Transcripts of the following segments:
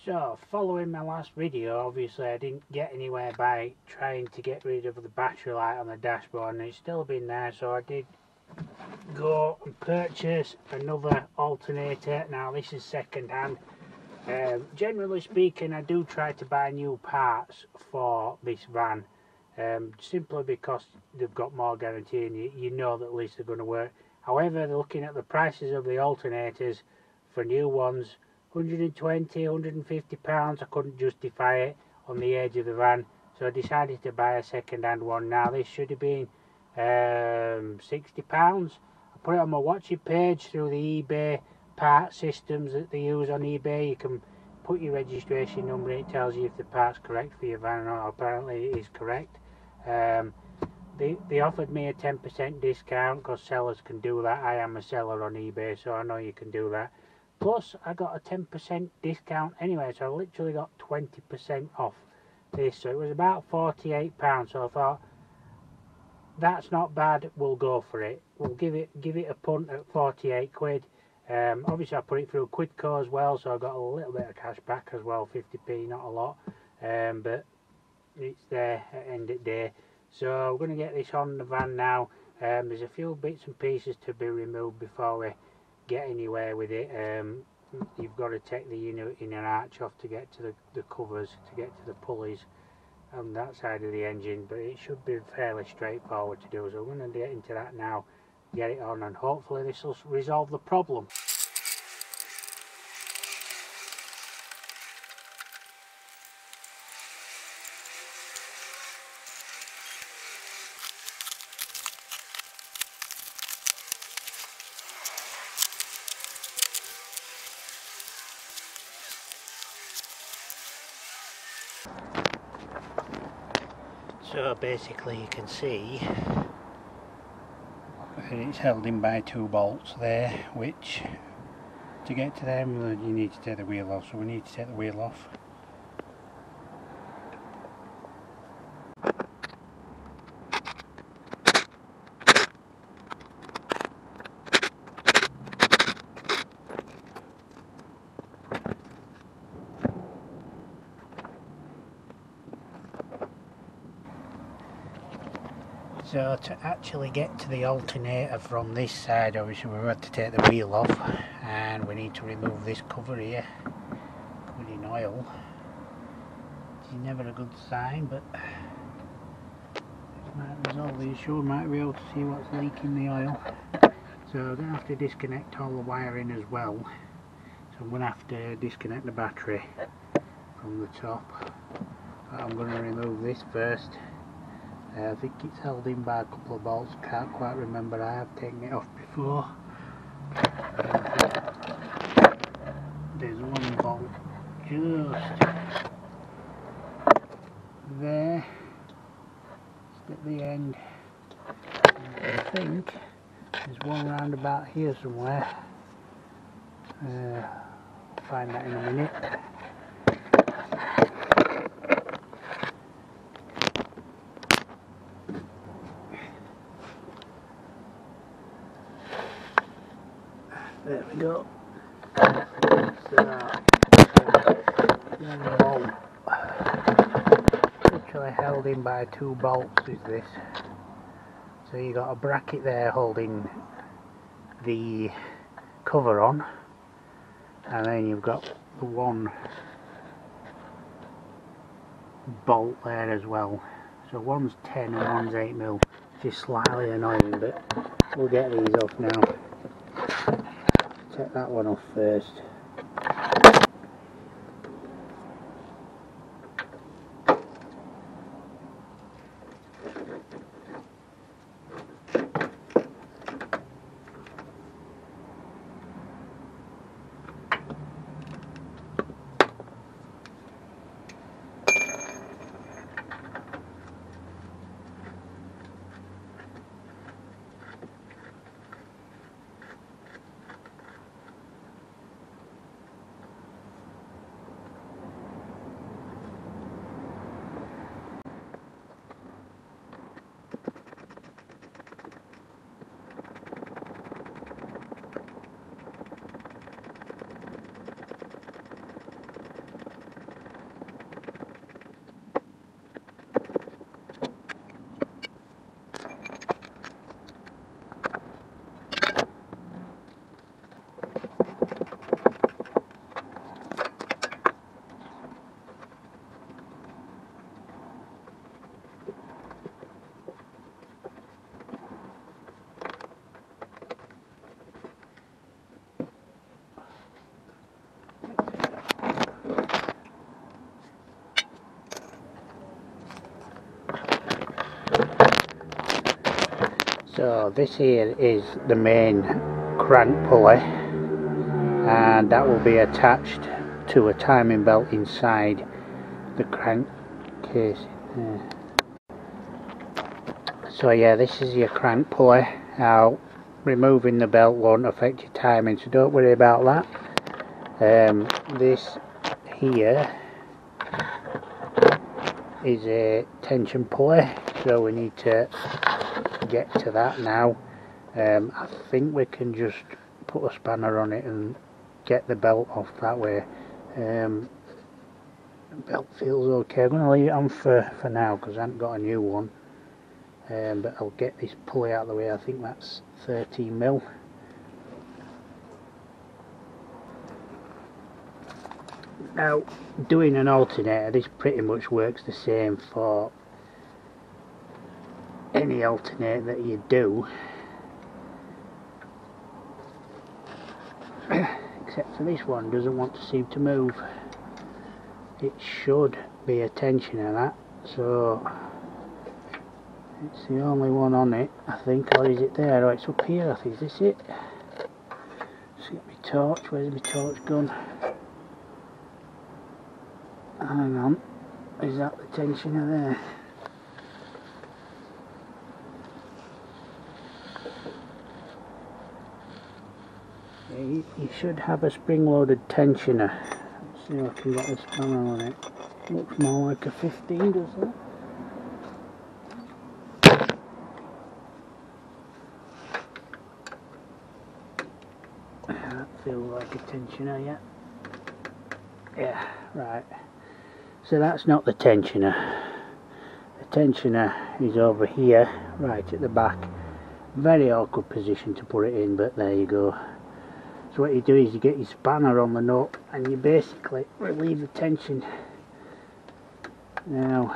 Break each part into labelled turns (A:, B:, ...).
A: So, following my last video, obviously I didn't get anywhere by trying to get rid of the battery light on the dashboard, and it's still been there, so I did go and purchase another alternator. Now this is second hand. Generally speaking, I do try to buy new parts for this van, simply because they've got more guarantee and you know that at least they're going to work. However, looking at the prices of the alternators for new ones, 120, 150 pounds, I couldn't justify it on the age of the van, so I decided to buy a second hand one. Now this should have been 60 pounds. I put it on my watching page through the eBay part systems that they use on eBay. You can put your registration number in, it tells you if the part's correct for your van or not. Apparently it is correct. They offered me a 10% discount because sellers can do that. I am a seller on eBay, so I know you can do that. Plus I got a 10% discount anyway, so I literally got 20% off this, so it was about £48. So I thought, that's not bad, we'll go for it. We'll give it a punt at 48 quid. Obviously I put it through Quidco as well, so I got a little bit of cash back as well, 50p, not a lot, but it's there at the end of the day. So we're going to get this on the van now. There's a few bits and pieces to be removed before we get anywhere with it. You've got to take the inner arch off to get to the covers, to get to the pulleys on that side of the engine, but it should be fairly straightforward to do, so we're going to get into that now, get it on, and hopefully this will resolve the problem. So basically you can see that it's held in by two bolts there, which to get to them you need to take the wheel off, so we need to take the wheel off. So to actually get to the alternator from this side, obviously we've had to take the wheel off, and we need to remove this cover here, covered in oil. It's never a good sign, but it might resolve the issue. We might be able to see what's leaking the oil. So I'm going to have to disconnect all the wiring as well. So I'm going to have to disconnect the battery from the top. But I'm going to remove this first. I think it's held in by a couple of bolts, can't quite remember, I have taken it off before. There's one bolt just there, just at the end. And I think there's one round about here somewhere. I'll find that in a minute. There we go. So, bolt, literally held in by two bolts is this. So you got a bracket there holding the cover on, and then you've got the one bolt there as well. So one's 10 and one's 8mm, which is slightly annoying, but we'll get these off now. Take that one off first. So this here is the main crank pulley, and that will be attached to a timing belt inside the crank case. So yeah, this is your crank pulley. Now removing the belt won't affect your timing, so don't worry about that. This here is a tension pulley, so we need to get to that now. I think we can just put a spanner on it and get the belt off that way. The belt feels okay. I'm going to leave it on for now because I haven't got a new one. But I'll get this pulley out of the way. I think that's 13mm. Now, doing an alternator, this pretty much works the same for any alternator that you do, except for this one doesn't want to seem to move. It should be a tensioner, that, so it's the only one on it, I think. Or is it there? Oh, it's up here, I think. Is this it? Let's get my torch. Where's my torch gone? Hang on. Is that the tensioner there? Yeah, you should have a spring-loaded tensioner. Let's see if I can get a spanner on it. Looks more like a 15, doesn't it? That feels like a tensioner, yeah. Yeah, right. So that's not the tensioner. The tensioner is over here, right at the back. Very awkward position to put it in, but there you go. So what you do is you get your spanner on the nut and you basically relieve the tension. Now,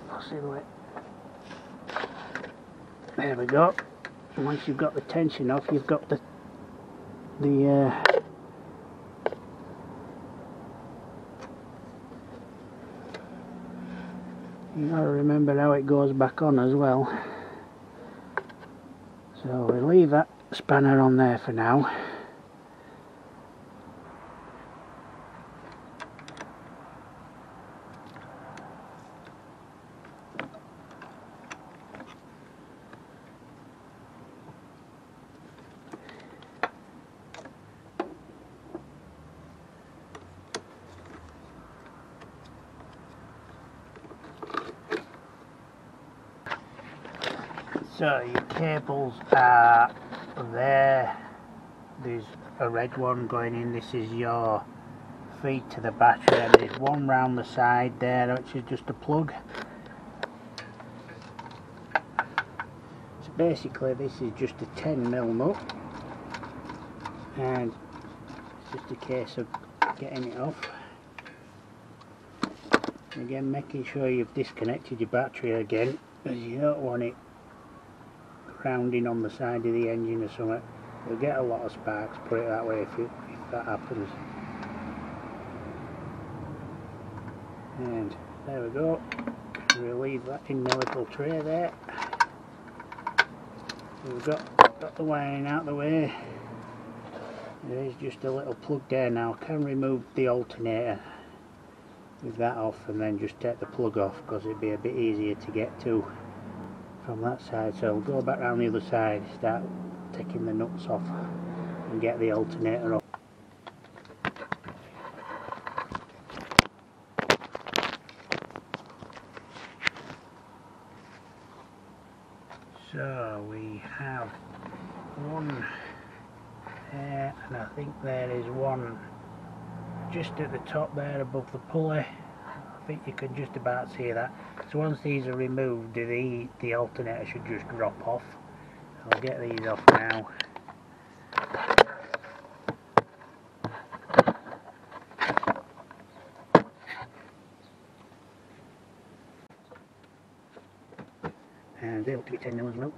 A: possibly. There we go. And once you've got the tension off, you've got the you gotta remember how it goes back on as well. So we'll leave that spanner on there for now. So your cables are there. There's a red one going in. This is your feed to the battery, and there's one round the side there which is just a plug. So basically this is just a 10mm nut, and it's just a case of getting it off. Again, making sure you've disconnected your battery again, because you don't want it grounding on the side of the engine or something. You'll get a lot of sparks, put it that way, if that happens. And there we go. We'll leave that in the little tray there. So we've got the wiring out of the way. There is just a little plug there now. I can remove the alternator with that off and then just take the plug off, because it'd be a bit easier to get to from that side. So we'll go back around the other side, start taking the nuts off and get the alternator off. So we have one there, and I think there is one just at the top there above the pulley. I think you can just about see that. So once these are removed, the alternator should just drop off. I'll get these off now. And they look to be 10mm as well.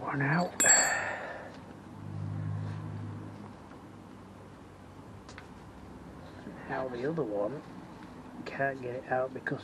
A: One out. Now the other one, can't get it out because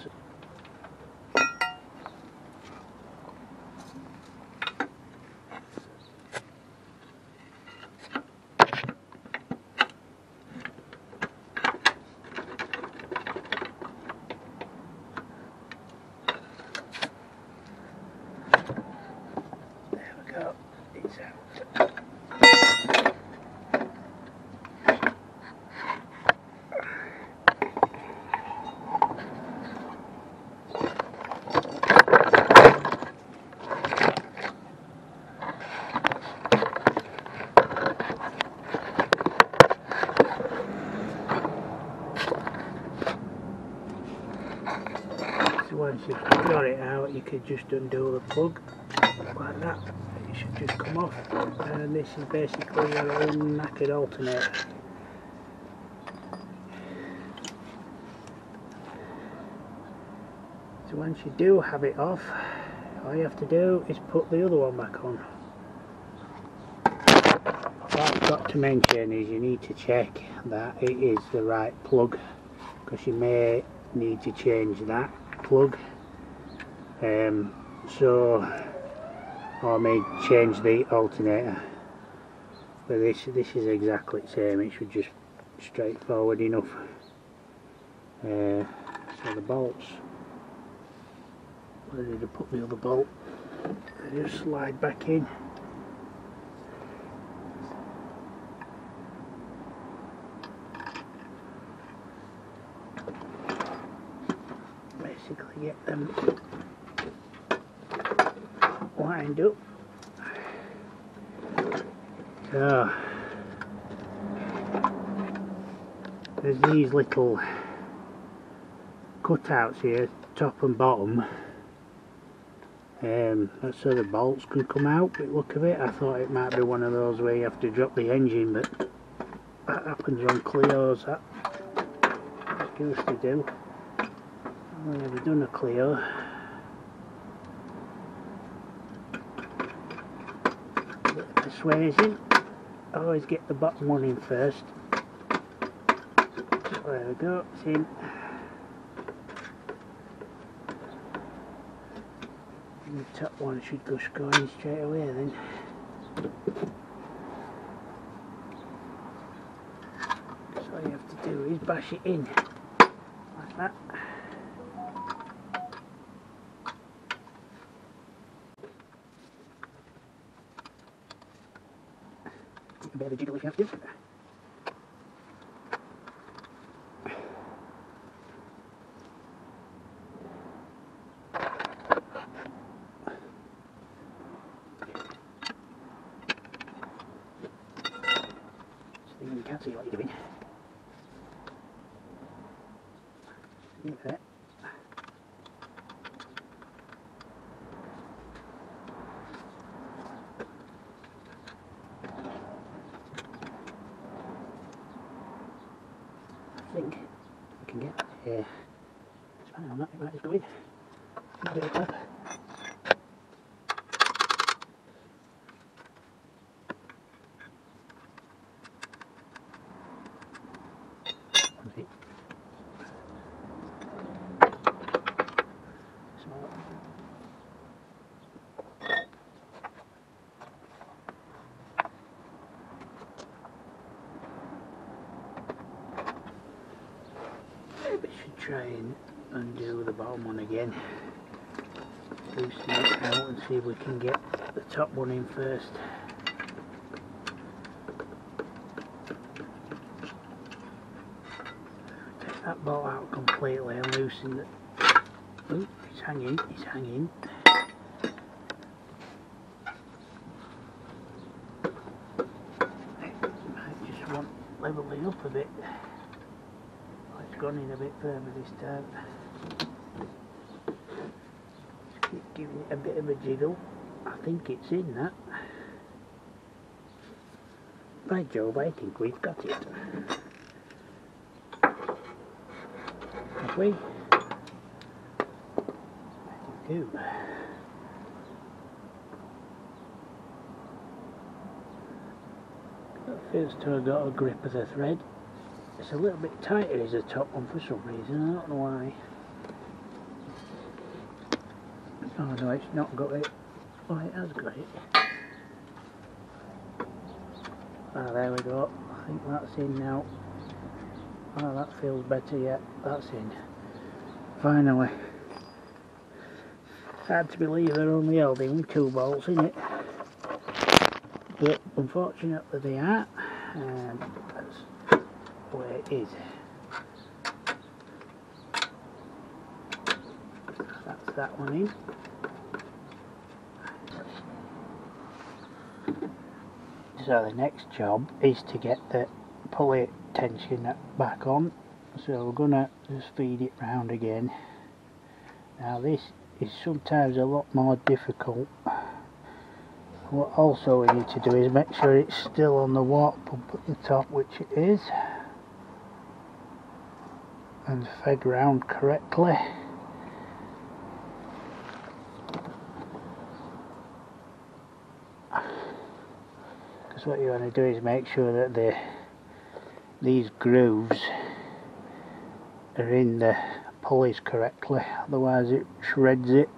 A: there we go, it's out. Once you've got it out, you can just undo the plug like that. It should just come off, and this is basically your own knackered alternator. So once you do have it off, all you have to do is put the other one back on. What I've got to mention is you need to check that it is the right plug, because you may need to change that plug, or may change the alternator. But this is exactly the same. It should just straightforward enough. So the bolts, ready to put the other bolt, they just slide back in. Basically get them lined up. So there's these little cutouts here, top and bottom, that's so the bolts can come out. With the look of it, I thought it might be one of those where you have to drop the engine, but that happens on Clios, that used to do. I've never done a Clio. Bit of persuasion. Always get the bottom one in first. So there we go, it's in. And the top one should just go in straight away then. So all you have to do is bash it in like that. A bit of a jiggle if you have to. So you can't see what you're doing. Like that. I think I can get spanner on that, it might just go in. a bit of maybe should try and undo the bottom one again, loosen it out and see if we can get the top one in first. Take that bolt out completely and loosen it. Ooh, it's hanging, it's hanging. Might just want levelling up a bit. It's gone in a bit further this time. Just keep giving it a bit of a jiggle. I think it's in that. By Jove, I think we've got it. Have we? I think we do. First time I got a grip of the thread. It's a little bit tighter as the top one for some reason, I don't know why. Oh no, it's not got it. Oh, it has got it. Ah, there we go. I think that's in now. Oh, that feels better yet. That's in. Finally. Hard to believe they're only held in with 2 bolts in it. But unfortunately they are. And that's where it is. That's that one in. So the next job is to get the pulley tension back on. So we're gonna just feed it round again. Now this is sometimes a lot more difficult. What also we need to do is make sure it's still on the water pump at the top, which it is, and fed round correctly. Because what you want to do is make sure that these grooves are in the pulleys correctly, otherwise it shreds it.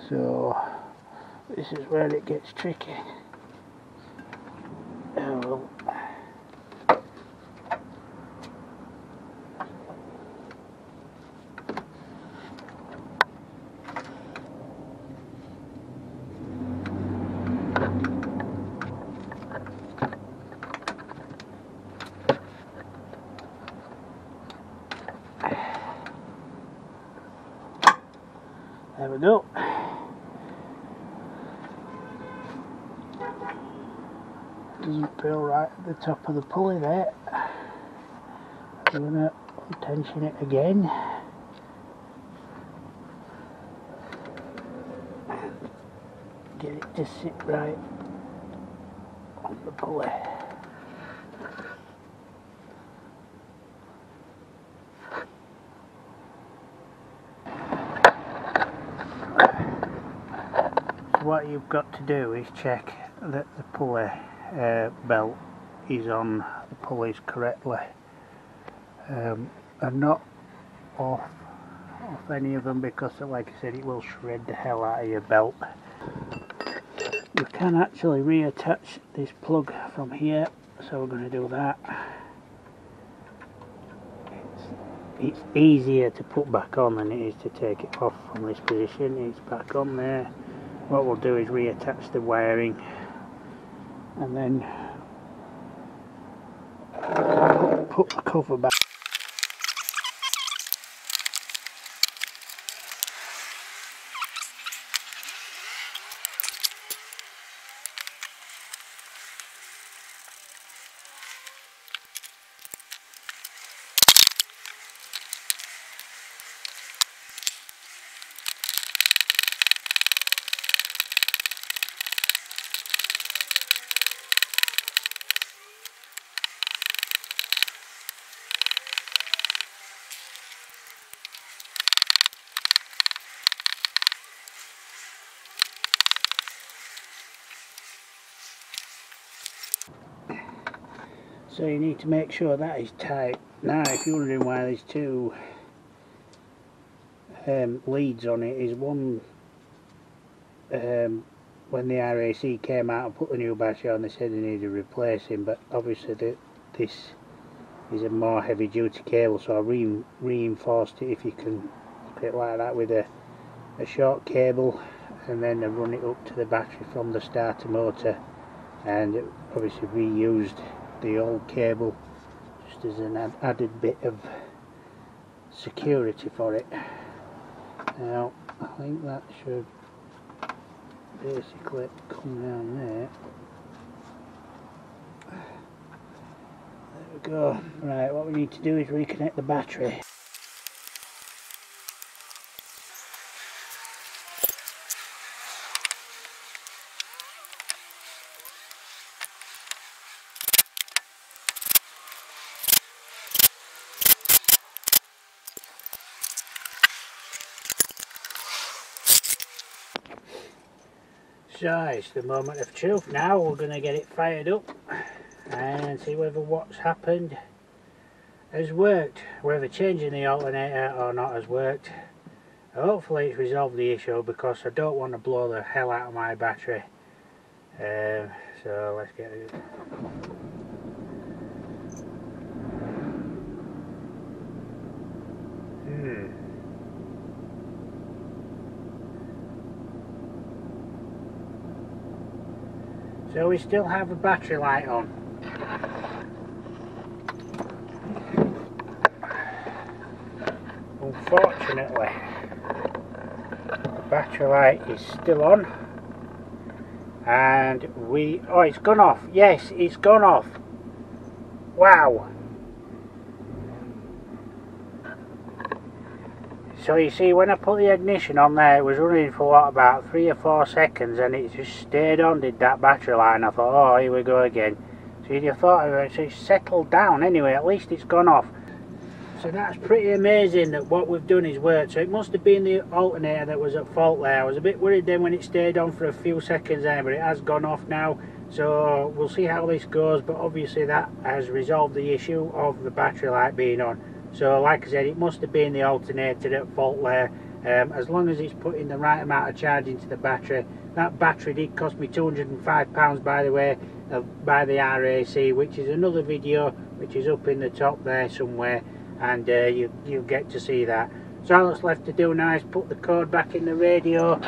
A: So this is where it gets tricky. Oh well. There we go. Doesn't feel right at the top of the pulley there. I'm going to tension it again. Get it to sit right on the pulley. So what you've got to do is check that the pulley belt is on the pulleys correctly, and not off any of them, because like I said, it will shred the hell out of your belt. You can actually reattach this plug from here, so we're going to do that. It's easier to put back on than it is to take it off from this position. It's back on there. What we'll do is reattach the wiring and then put the cover back. So you need to make sure that is tight. Now if you're wondering why there's two leads on it, is one when the RAC came out and put the new battery on, they said they needed replacing, but obviously this is a more heavy duty cable, so I reinforced it, if you can look at it like that, with a short cable, and then I run it up to the battery from the starter motor, and obviously reused the old cable just as an added bit of security for it. Now I think that should basically come down there. There we go. Right, what we need to do is reconnect the battery. So it's the moment of truth now. We're going to get it fired up and see whether what's happened has worked, whether changing the alternator or not has worked. Hopefully it's resolved the issue, because I don't want to blow the hell out of my battery. So let's get it. So we still have a battery light on. Unfortunately, the battery light is still on, and oh, it's gone off. Yes, it's gone off. Wow. So you see, when I put the ignition on there, it was running for what, about 3 or 4 seconds, and it just stayed on, did that battery light, and I thought, oh, here we go again. So you thought it's settled down anyway, at least it's gone off. So that's pretty amazing that what we've done is worked. So it must have been the alternator that was at fault there. I was a bit worried then when it stayed on for a few seconds there, but it has gone off now. So we'll see how this goes, but obviously that has resolved the issue of the battery light being on. So like I said, it must have been the alternator at fault there. As long as it's putting the right amount of charge into the battery. That battery did cost me £205, by the way, by the RAC, which is another video which is up in the top there somewhere, and you'll get to see that. So all that's left to do now is put the code back in the radio.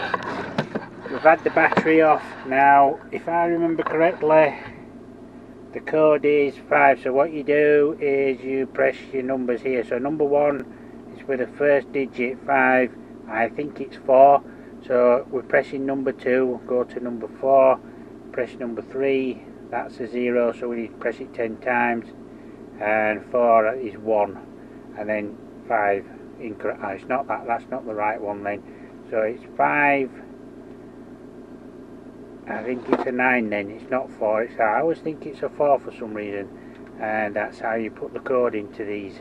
A: We've had the battery off. Now if I remember correctly, the code is 5, so what you do is you press your numbers here. So number 1 is with the first digit 5, I think it's 4, so we're pressing number 2, go to number 4, press number 3, that's a 0, so we need to press it 10 times, and 4 is 1, and then 5, incorrect. Oh, it's not that, that's not the right one then, so it's 5, I think it's a 9 then, it's not 4, it's, I always think it's a 4 for some reason, and that's how you put the code into these.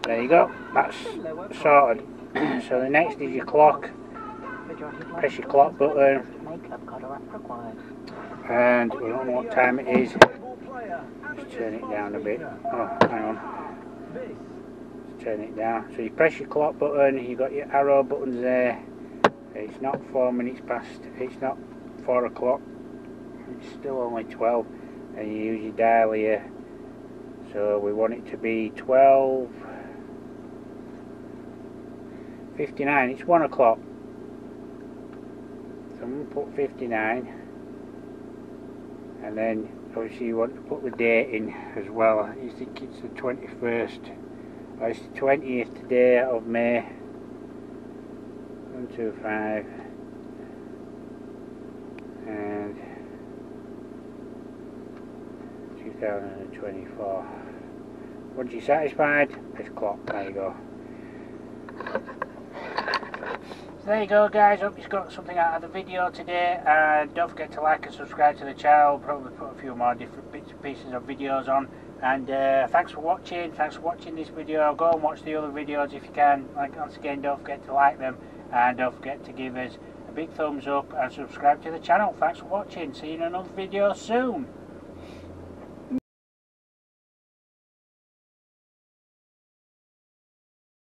A: There you go, that's sorted. So the next is your clock. Press your clock button, and we don't know what time it is. Just turn it down a bit. Oh, hang on. Turn it down. So you press your clock button, you've got your arrow buttons there. It's not 4 minutes past, it's not 4 o'clock, it's still only 12, and you use your dial here. So we want it to be 12:59, it's 1 o'clock. So I'm going to put 59, and then obviously you want to put the date in as well. You think it's the 21st. It's the 20th today of May. 125 and 2024. Once you're satisfied, press clock. There you go. So there you go, guys. Hope you got something out of the video today, and don't forget to like and subscribe to the channel. Probably put a few more different bits and pieces of videos on. And thanks for watching. Thanks for watching this video. Go and watch the other videos if you can. Like, once again, don't forget to like them, and don't forget to give us a big thumbs up and subscribe to the channel. Thanks for watching. See you in another video soon.